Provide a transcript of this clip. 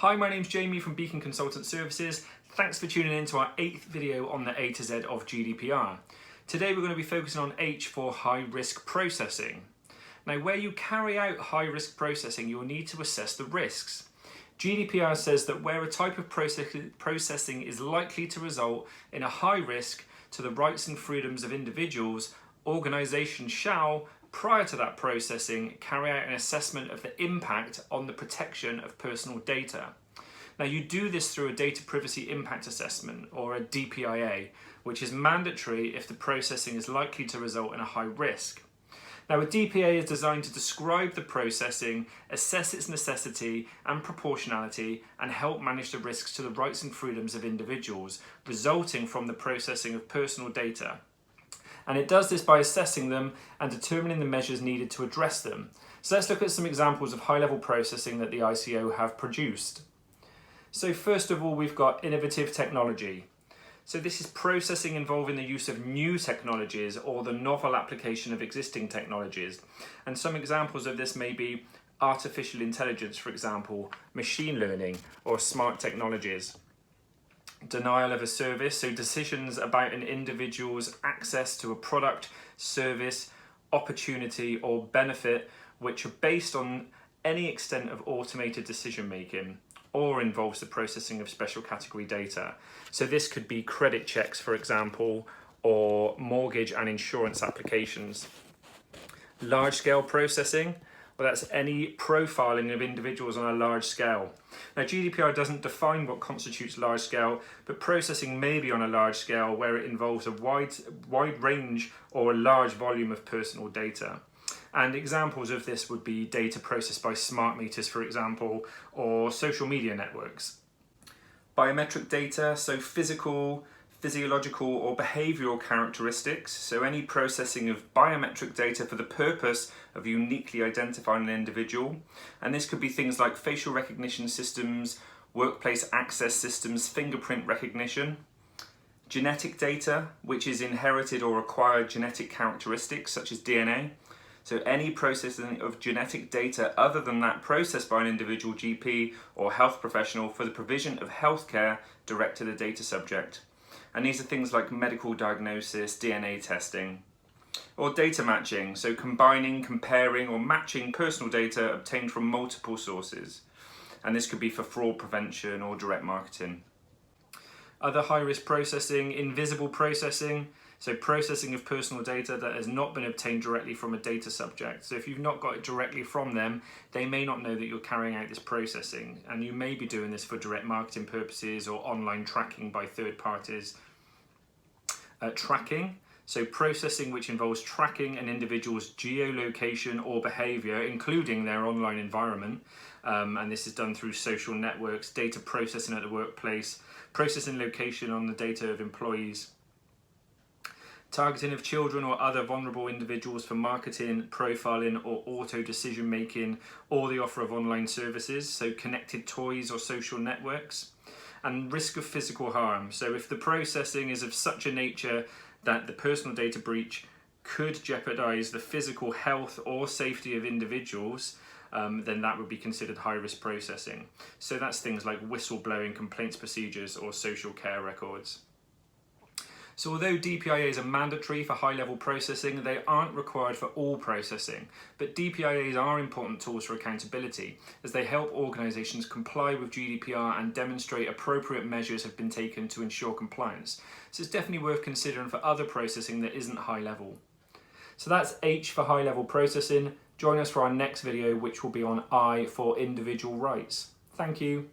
Hi, my name's Jamie from Beacon Consultant Services. Thanks for tuning in to our 8th video on the A to Z of GDPR. Today we're going to be focusing on H for high risk processing. Now, where you carry out high risk processing, you'll need to assess the risks. GDPR says that where a type of processing is likely to result in a high risk to the rights and freedoms of individuals, organisations shall, prior to that processing, carry out an assessment of the impact on the protection of personal data. Now, you do this through a data privacy impact assessment, or a DPIA, which is mandatory if the processing is likely to result in a high risk. Now, a DPA is designed to describe the processing, assess its necessity and proportionality, and help manage the risks to the rights and freedoms of individuals resulting from the processing of personal data. And it does this by assessing them and determining the measures needed to address them. So let's look at some examples of high-level processing that the ICO have produced. So first of all, we've got innovative technology. So this is processing involving the use of new technologies or the novel application of existing technologies. And some examples of this may be artificial intelligence, for example, machine learning, or smart technologies. Denial of a service, so decisions about an individual's access to a product, service, opportunity or benefit which are based on any extent of automated decision making or involves the processing of special category data. So this could be credit checks, for example, or mortgage and insurance applications. Large scale processing, well, that's any profiling of individuals on a large scale. Now, GDPR doesn't define what constitutes large scale, but processing may be on a large scale where it involves a wide range or a large volume of personal data. And examples of this would be data processed by smart meters, for example, or social media networks. Biometric data, so physical, physiological or behavioural characteristics, so any processing of biometric data for the purpose of uniquely identifying an individual. And this could be things like facial recognition systems, workplace access systems, fingerprint recognition. Genetic data, which is inherited or acquired genetic characteristics such as DNA. So any processing of genetic data other than that processed by an individual GP or health professional for the provision of healthcare direct to the data subject. And these are things like medical diagnosis, DNA testing, or data matching, so combining, comparing or matching personal data obtained from multiple sources. And this could be for fraud prevention or direct marketing. Other high-risk processing, invisible processing, so processing of personal data that has not been obtained directly from a data subject. So if you've not got it directly from them, they may not know that you're carrying out this processing, and you may be doing this for direct marketing purposes or online tracking by third parties. Tracking, so processing which involves tracking an individual's geolocation or behaviour, including their online environment, and this is done through social networks, data processing at the workplace, processing location on the data of employees. Targeting of children or other vulnerable individuals for marketing, profiling or auto decision making, or the offer of online services, so connected toys or social networks. And risk of physical harm, so if the processing is of such a nature that the personal data breach could jeopardise the physical health or safety of individuals, then that would be considered high risk processing. So that's things like whistleblowing, complaints procedures or social care records. So although DPIAs are mandatory for high-level processing, they aren't required for all processing. But DPIAs are important tools for accountability, as they help organisations comply with GDPR and demonstrate appropriate measures have been taken to ensure compliance. So it's definitely worth considering for other processing that isn't high-level. So that's H for high-level processing. Join us for our next video, which will be on I for individual rights. Thank you.